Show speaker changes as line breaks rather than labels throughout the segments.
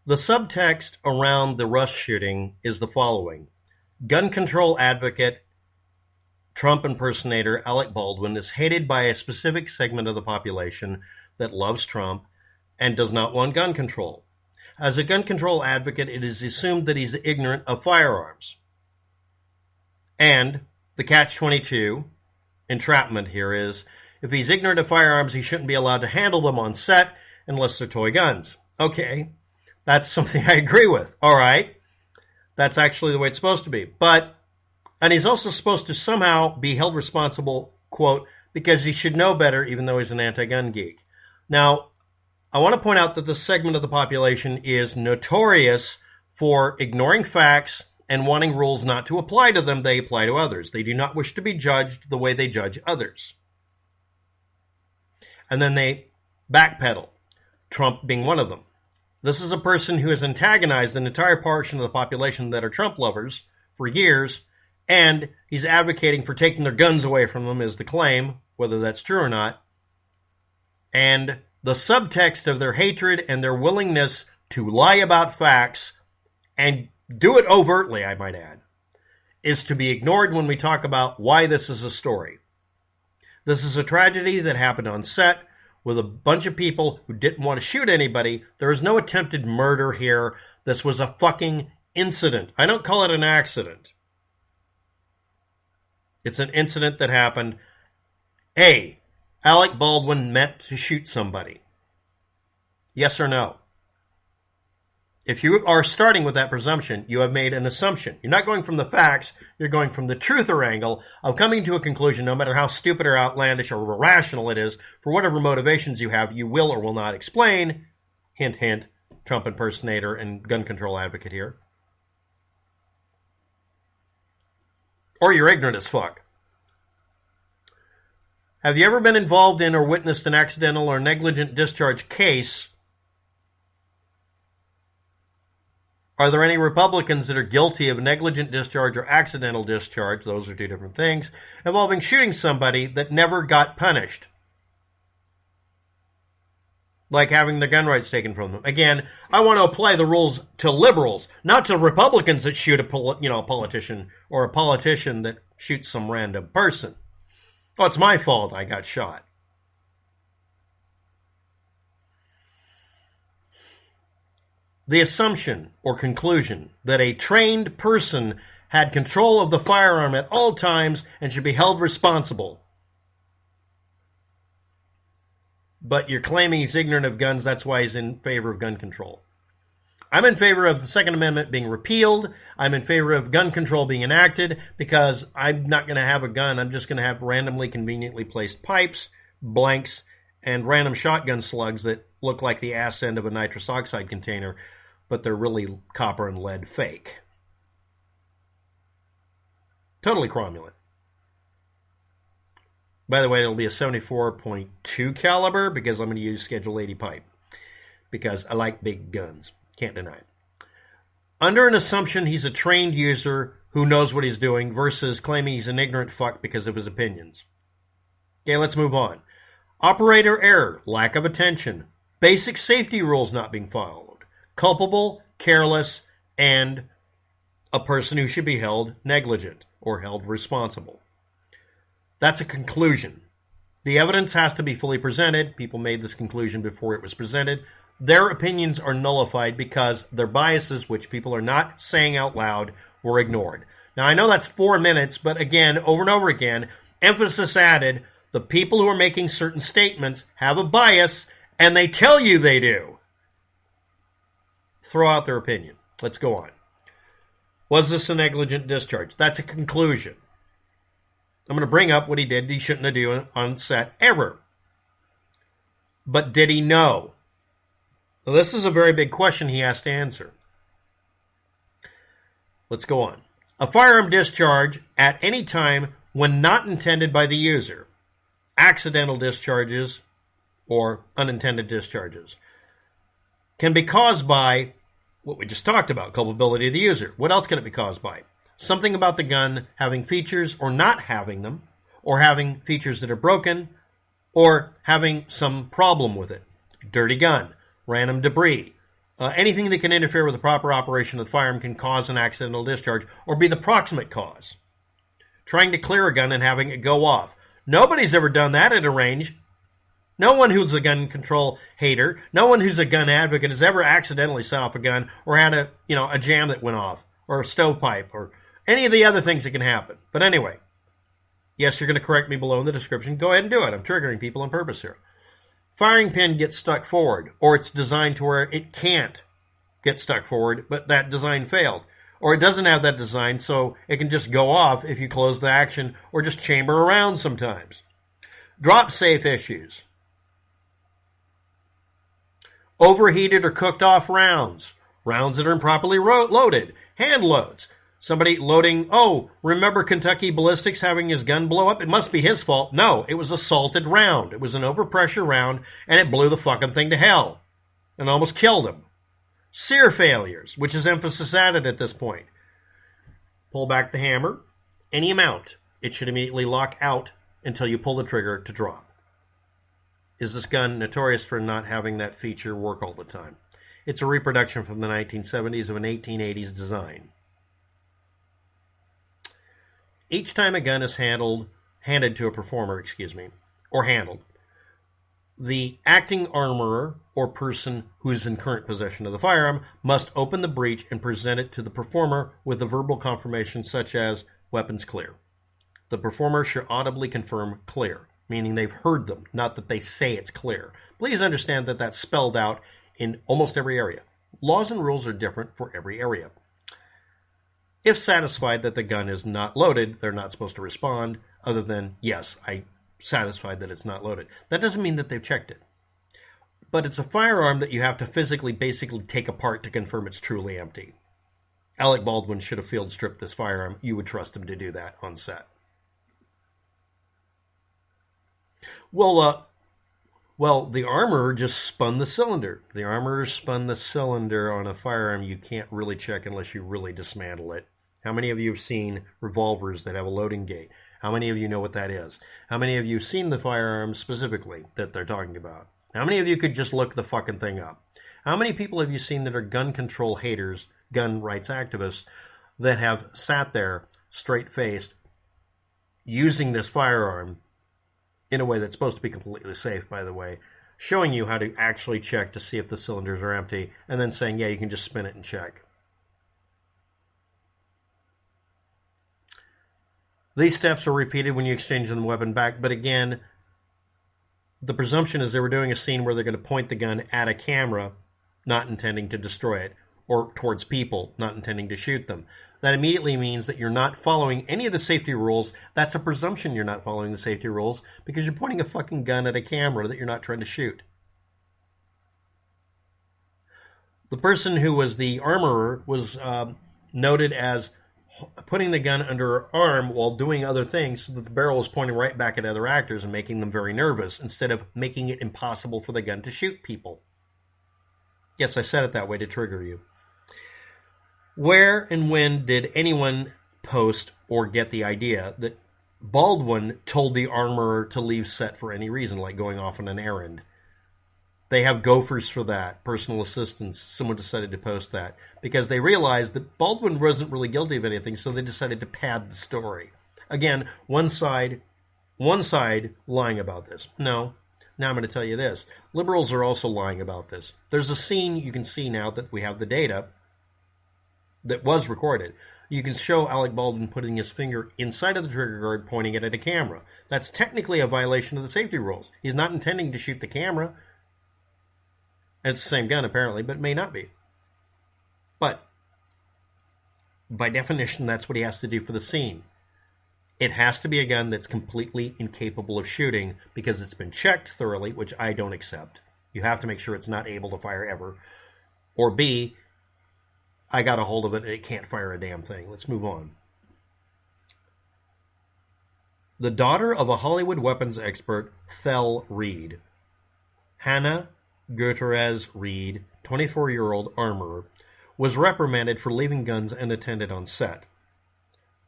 The subtext around the Rush shooting is the following. Gun control advocate, Trump impersonator Alec Baldwin is hated by a specific segment of the population that loves Trump and does not want gun control. As a gun control advocate, it is assumed that he's ignorant of firearms. And the catch-22 entrapment here is, if he's ignorant of firearms, he shouldn't be allowed to handle them on set unless they're toy guns. Okay, that's something I agree with. All right, that's actually the way it's supposed to be. And he's also supposed to somehow be held responsible, quote, because he should know better, even though he's an anti-gun geek. Now, I want to point out that this segment of the population is notorious for ignoring facts and wanting rules not to apply to them, they apply to others. They do not wish to be judged the way they judge others. And then they backpedal, Trump being one of them. This is a person who has antagonized an entire portion of the population that are Trump lovers for years, and he's advocating for taking their guns away from them, is the claim, whether that's true or not. And the subtext of their hatred and their willingness to lie about facts, and do it overtly, I might add, is to be ignored when we talk about why this is a story. This is a tragedy that happened on set with a bunch of people who didn't want to shoot anybody. There is no attempted murder here. This was a fucking incident. I don't call it an accident. It's an incident that happened. A, Alec Baldwin meant to shoot somebody. Yes or no? If you are starting with that presumption, you have made an assumption. You're not going from the facts, you're going from the truther angle of coming to a conclusion, no matter how stupid or outlandish or irrational it is, for whatever motivations you have, you will or will not explain. Hint, hint, Trump impersonator and gun control advocate here. Or you're ignorant as fuck. Have you ever been involved in or witnessed an accidental or negligent discharge case? Are there any Republicans that are guilty of negligent discharge or accidental discharge, those are two different things, involving shooting somebody that never got punished? Like having their gun rights taken from them. Again, I want to apply the rules to liberals, not to Republicans that shoot a politician, or a politician that shoots some random person. Oh, it's my fault I got shot. The assumption or conclusion that a trained person had control of the firearm at all times and should be held responsible. But you're claiming he's ignorant of guns, that's why he's in favor of gun control. I'm in favor of the Second Amendment being repealed. I'm in favor of gun control being enacted because I'm not going to have a gun. I'm just going to have randomly, conveniently placed pipes, blanks, and random shotgun slugs that look like the ass end of a nitrous oxide container, but they're really copper and lead fake. Totally cromulent. By the way, it'll be a 74.2 caliber because I'm going to use Schedule 80 pipe because I like big guns. Can't deny it. Under an assumption he's a trained user who knows what he's doing versus claiming he's an ignorant fuck because of his opinions. Okay, let's move on. Operator error, lack of attention, basic safety rules not being followed, culpable, careless, and a person who should be held negligent or held responsible. That's a conclusion. The evidence has to be fully presented. People made this conclusion before it was presented. Their opinions are nullified because their biases, which people are not saying out loud, were ignored. Now, I know that's 4 minutes, but again, over and over again, emphasis added, the people who are making certain statements have a bias, and they tell you they do. Throw out their opinion. Let's go on. Was this a negligent discharge? That's a conclusion. I'm going to bring up what he did he shouldn't have done on set ever. But did he know? Well, this is a very big question he has to answer. Let's go on. A firearm discharge at any time when not intended by the user. Accidental discharges or unintended discharges can be caused by what we just talked about, culpability of the user. What else can it be caused by? Something about the gun having features or not having them, or having features that are broken, or having some problem with it. Dirty gun, random debris, Anything that can interfere with the proper operation of the firearm can cause an accidental discharge or be the proximate cause. Trying to clear a gun and having it go off. Nobody's ever done that at a range. No one who's a gun control hater, no one who's a gun advocate has ever accidentally set off a gun or had a jam that went off or a stovepipe or any of the other things that can happen. But anyway, yes, you're going to correct me below in the description. Go ahead and do it. I'm triggering people on purpose here. Firing pin gets stuck forward, or it's designed to where it can't get stuck forward, but that design failed. Or it doesn't have that design, so it can just go off if you close the action or just chamber around sometimes. Drop safe issues. Overheated or cooked off rounds. Rounds that are improperly loaded. Hand loads. Somebody loading, remember Kentucky Ballistics having his gun blow up? It must be his fault. No, it was a salted round. It was an overpressure round, and it blew the fucking thing to hell and almost killed him. SEAR failures, which is emphasis added at this point. Pull back the hammer, any amount. It should immediately lock out until you pull the trigger to drop. Is this gun notorious for not having that feature work all the time? It's a reproduction from the 1970s of an 1880s design. Each time a gun is handed to a performer, or handled, the acting armorer or person who is in current possession of the firearm must open the breech and present it to the performer with a verbal confirmation such as, weapons clear. The performer should audibly confirm clear, meaning they've heard them, not that they say it's clear. Please understand that that's spelled out in almost every area. Laws and rules are different for every area. If satisfied that the gun is not loaded, they're not supposed to respond other than, yes, I'm satisfied that it's not loaded. That doesn't mean that they've checked it. But it's a firearm that you have to basically take apart to confirm it's truly empty. Alec Baldwin should have field stripped this firearm. You would trust him to do that on set. Well, the armorer just spun the cylinder. The armorer spun the cylinder on a firearm you can't really check unless you really dismantle it. How many of you have seen revolvers that have a loading gate? How many of you know what that is? How many of you have seen the firearm specifically that they're talking about? How many of you could just look the fucking thing up? How many people have you seen that are gun control haters, gun rights activists, that have sat there straight-faced using this firearm in a way that's supposed to be completely safe, by the way, showing you how to actually check to see if the cylinders are empty, and then saying, yeah, you can just spin it and check. These steps are repeated when you exchange the weapon back, but again, the presumption is they were doing a scene where they're going to point the gun at a camera, not intending to destroy it, or towards people, not intending to shoot them. That immediately means that you're not following any of the safety rules. That's a presumption you're not following the safety rules because you're pointing a fucking gun at a camera that you're not trying to shoot. The person who was the armorer was noted as putting the gun under her arm while doing other things so that the barrel was pointing right back at other actors and making them very nervous instead of making it impossible for the gun to shoot people. Yes, I said it that way to trigger you. Where and when did anyone post or get the idea that Baldwin told the armorer to leave set for any reason, like going off on an errand? They have gophers for that, personal assistants. Someone decided to post that because they realized that Baldwin wasn't really guilty of anything, so they decided to pad the story. Again, one side lying about this. No. Now I'm going to tell you this. Liberals are also lying about this. There's a scene you can see now that we have the data that was recorded. You can show Alec Baldwin putting his finger inside of the trigger guard, pointing it at a camera. That's technically a violation of the safety rules. He's not intending to shoot the camera. It's the same gun, apparently, but it may not be. But by definition, that's what he has to do for the scene. It has to be a gun that's completely incapable of shooting because it's been checked thoroughly, which I don't accept. You have to make sure it's not able to fire ever. Or B, I got a hold of it and it can't fire a damn thing. Let's move on. The daughter of a Hollywood weapons expert, Thel Reed, Hannah Gutierrez Reed, 24-year-old armorer, was reprimanded for leaving guns unattended on set,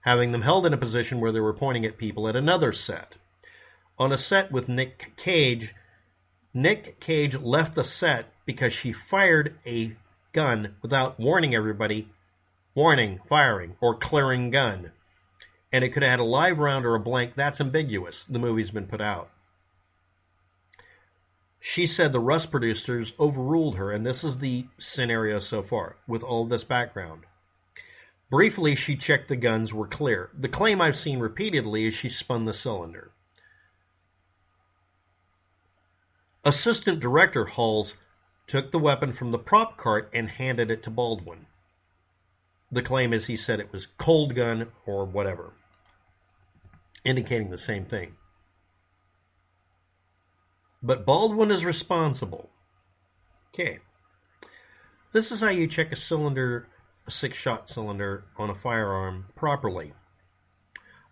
having them held in a position where they were pointing at people at another set. On a set with Nick Cage left the set because she fired a gun without warning everybody, warning, firing, or clearing gun. And it could have had a live round or a blank. That's ambiguous. The movie's been put out. She said the Rust producers overruled her, and this is the scenario so far, with all of this background. Briefly, she checked the guns were clear. The claim I've seen repeatedly is she spun the cylinder. Assistant Director Halls took the weapon from the prop cart and handed it to Baldwin. The claim is he said it was cold gun or whatever, indicating the same thing. But Baldwin is responsible. Okay. This is how you check a cylinder, a 6-shot cylinder on a firearm properly.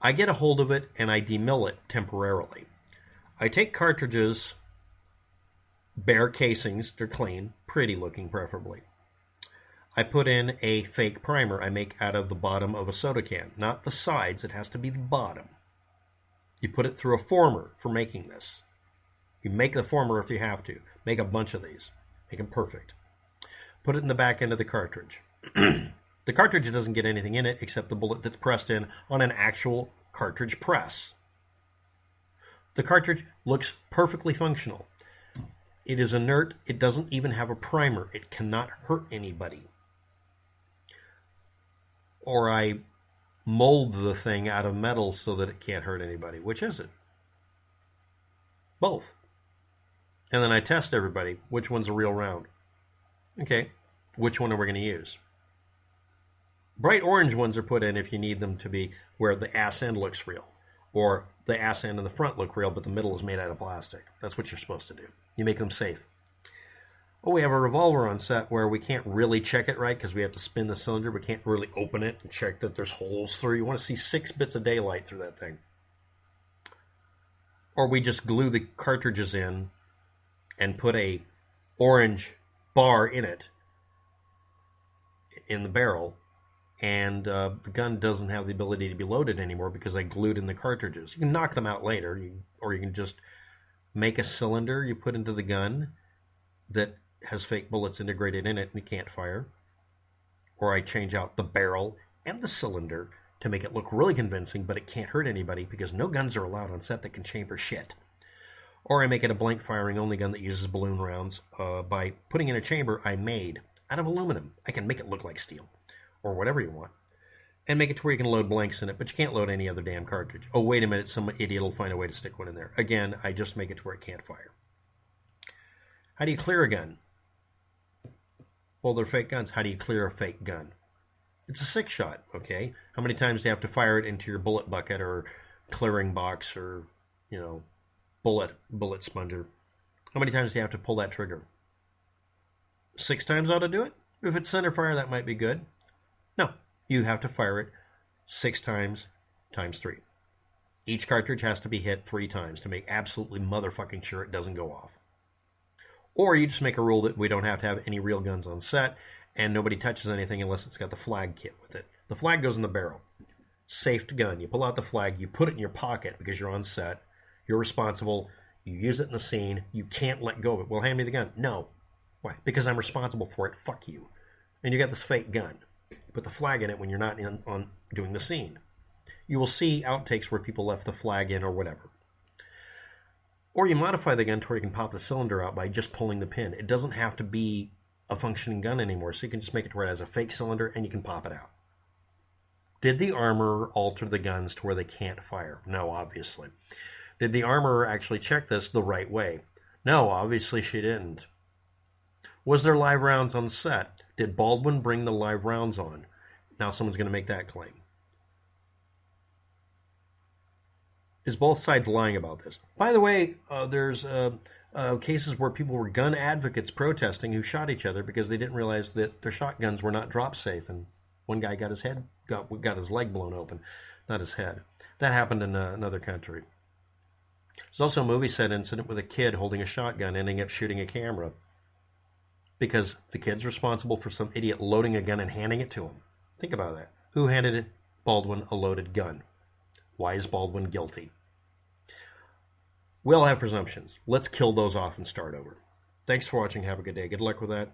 I get a hold of it and I demill it temporarily. I take cartridges, bare casings, they're clean, pretty looking preferably. I put in a fake primer I make out of the bottom of a soda can. Not the sides, it has to be the bottom. You put it through a former for making this. You make the former if you have to. Make a bunch of these. Make them perfect. Put it in the back end of the cartridge. The cartridge doesn't get anything in it except the bullet that's pressed in on an actual cartridge press. The cartridge looks perfectly functional. It is inert. It doesn't even have a primer. It cannot hurt anybody. Or I mold the thing out of metal so that it can't hurt anybody. Which is it? Both. And then I test everybody. Which one's a real round? Okay. Which one are we going to use? Bright orange ones are put in if you need them to be where the ass end looks real. Or the ass end and the front look real, but the middle is made out of plastic. That's what you're supposed to do. You make them safe. Oh, we have a revolver on set where we can't really check it right because we have to spin the cylinder. We can't really open it and check that there's holes through. You want to see 6 bits of daylight through that thing. Or we just glue the cartridges in and put a orange bar in it, in the barrel, and the gun doesn't have the ability to be loaded anymore because I glued in the cartridges. You can knock them out later, or you can just make a cylinder you put into the gun that has fake bullets integrated in it and you can't fire. Or I change out the barrel and the cylinder to make it look really convincing, but it can't hurt anybody because no guns are allowed on set that can chamber shit. Or I make it a blank firing only gun that uses balloon rounds by putting in a chamber I made out of aluminum. I can make it look like steel or whatever you want and make it to where you can load blanks in it, but you can't load any other damn cartridge. Oh, wait a minute, some idiot will find a way to stick one in there. Again, I just make it to where it can't fire. How do you clear a gun? Well, they're fake guns. How do you clear a fake gun? It's a 6-shot, okay? How many times do you have to fire it into your bullet bucket or clearing box or, bullet sponger? How many times do you have to pull that trigger? 6 times ought to do it? If it's center fire, that might be good. No, you have to fire it 6 times 3. Each cartridge has to be hit 3 times to make absolutely motherfucking sure it doesn't go off. Or you just make a rule that we don't have to have any real guns on set and nobody touches anything unless it's got the flag kit with it. The flag goes in the barrel. Safed gun. You pull out the flag, you put it in your pocket because you're on set. You're responsible. You use it in the scene. You can't let go of it. Well, hand me the gun. No. Why? Because I'm responsible for it. Fuck you. And you got this fake gun. You put the flag in it when you're not on doing the scene. You will see outtakes where people left the flag in or whatever. Or you modify the gun to where you can pop the cylinder out by just pulling the pin. It doesn't have to be a functioning gun anymore, so you can just make it to where it has a fake cylinder and you can pop it out. Did the armorer alter the guns to where they can't fire? No, obviously. Did the armorer actually check this the right way? No, obviously she didn't. Was there live rounds on set? Did Baldwin bring the live rounds on? Now someone's going to make that claim. Is both sides lying about this? By the way, there's cases where people were gun advocates protesting who shot each other because they didn't realize that their shotguns were not drop safe, and one guy got his leg blown open, not his head. That happened in another country. There's also a movie set incident with a kid holding a shotgun ending up shooting a camera because the kid's responsible for some idiot loading a gun and handing it to him. Think about that. Who handed Baldwin a loaded gun? Why is Baldwin guilty? We all have presumptions. Let's kill those off and start over. Thanks for watching. Have a good day. Good luck with that.